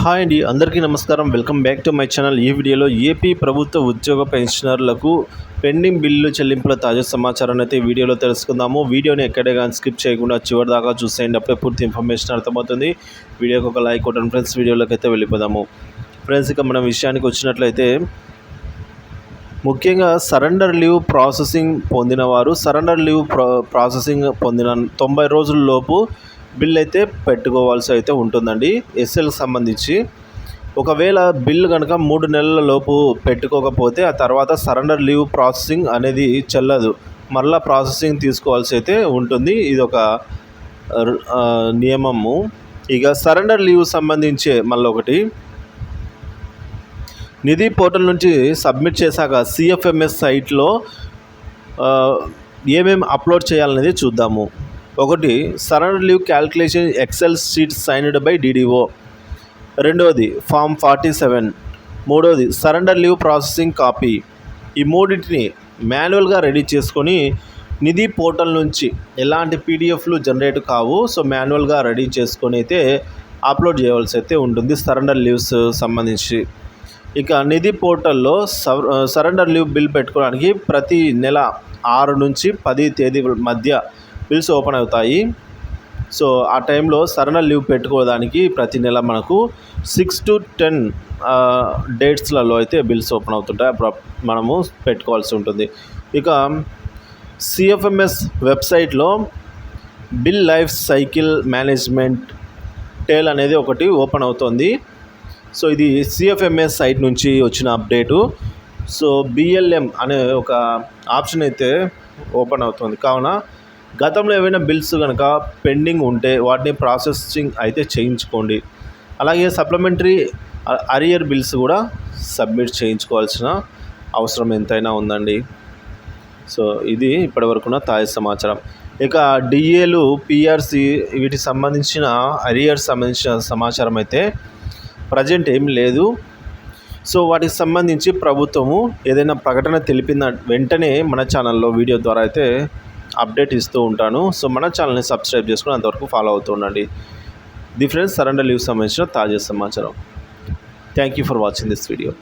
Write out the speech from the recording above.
Hi అండి, అందరికీ నమస్కారం. Welcome back to my channel. ఈ వీడియోలో ఏపీ ప్రభుత్వ ఉద్యోగ పెన్షనర్లకు పెండింగ్ బిల్లు చెల్లింపుల తాజా సమాచారాన్ని అయితే వీడియోలో తెలుసుకుందాము. వీడియోని ఎక్కడే కానీ స్కిప్ చేయకుండా చివరి దాకా చూసేయండి, అప్పుడే పూర్తి ఇన్ఫర్మేషన్ అర్థమవుతుంది. వీడియోకి ఒక లైక్ కొట్టండి ఫ్రెండ్స్. వీడియోలోకి అయితే వెళ్ళిపోదాము ఫ్రెండ్స్. ఇక మనం విషయానికి వచ్చినట్లయితే ముఖ్యంగా సరెండర్ లీవ్ ప్రాసెసింగ్ పొందిన వారు ప్రాసెసింగ్ పొందిన 90 రోజుల్లోపు బిల్ అయితే పెట్టుకోవాల్సి అయితే ఉంటుందండి. ఎస్ఎల్కి సంబంధించి ఒకవేళ బిల్ కనుక 3 నెలల లోపు పెట్టుకోకపోతే ఆ తర్వాత సరెండర్ లీవ్ ప్రాసెసింగ్ అనేది చెల్లదు, మళ్ళీ ప్రాసెసింగ్ తీసుకోవాల్సి అయితే ఉంటుంది. ఇది ఒక నియమము. ఇక సరెండర్ లీవ్ సంబంధించి మళ్ళీ ఒకటి, నిధి పోర్టల్ నుంచి సబ్మిట్ చేశాక సిఎఫ్ఎంఎస్ సైట్లో ఏమేమి అప్లోడ్ చేయాలనేది చూద్దాము. ఒకటి, surrender leave calculation excel sheet signed by DDO. రెండవది ఫామ్ 47. మూడవది సరెండర్ లీవ్ ప్రాసెసింగ్ కాపీ. ఈ మూడింటిని మాన్యువల్గా రెడీ చేసుకొని నిధి పోర్టల్ నుంచి ఎలాంటి పీడిఎఫ్లు జనరేట్ కావు, సో మాన్యువల్గా రెడీ చేసుకొని అయితే అప్లోడ్ చేయవలసి అయితే ఉంటుంది సరెండర్ లీవ్స్ సంబంధించి. ఇక నిధి పోర్టల్లో సరెండర్ లీవ్ బిల్ పెట్టుకోవడానికి ప్రతి నెల 6 నుంచి 10 తేదీల మధ్య బిల్స్ ఓపెన్ అవుతాయి. సో ఆ టైంలో సరెండర్ లీవ్ పెట్టుకోవడానికి ప్రతి నెల మనకు 6 to 10 డేట్స్లలో అయితే బిల్స్ ఓపెన్ అవుతుంటాయి. అప్పుడు మనము పెట్టుకోవాల్సి ఉంటుంది. ఇక సిఎఫ్ఎంఎస్ వెబ్సైట్లో బిల్ లైఫ్ సైకిల్ మేనేజ్మెంట్ టేల్ అనేది ఒకటి ఓపెన్ అవుతుంది. సో ఇది సిఎఫ్ఎంఎస్ సైట్ నుంచి వచ్చిన అప్డేటు. సో బిఎల్ఎం అనే ఒక ఆప్షన్ అయితే ఓపెన్ అవుతుంది. కావున గతంలో ఏవైనా బిల్స్ కనుక పెండింగ్ ఉంటే వాటిని ప్రాసెసింగ్ అయితే చేయించుకోండి. అలాగే సప్లిమెంటరీ అరియర్ బిల్స్ కూడా సబ్మిట్ చేయించుకోవాల్సిన అవసరం ఎంతైనా ఉందండి. సో ఇది ఇప్పటివరకున్న తాజా సమాచారం. ఇక డిఏలు, పిఆర్సి వీటికి సంబంధించిన అరియర్స్ సంబంధించిన సమాచారం అయితే ప్రజెంట్ ఏం లేదు. సో వాటికి సంబంధించి ప్రభుత్వము ఏదైనా ప్రకటన తెలిపిన వెంటనే మన ఛానల్లో వీడియో ద్వారా అయితే అప్డేట్ ఇస్తూ ఉంటాను. సో మన ఛానల్ని సబ్స్క్రైబ్ చేసుకుని అంతవరకు ఫాలో అవుతూ ఉండండి. ది ఫ్రెండ్స్, సరెండర్ లీవ్ సంబంధించిన తాజా సమాచారం. Thank you for watching this video.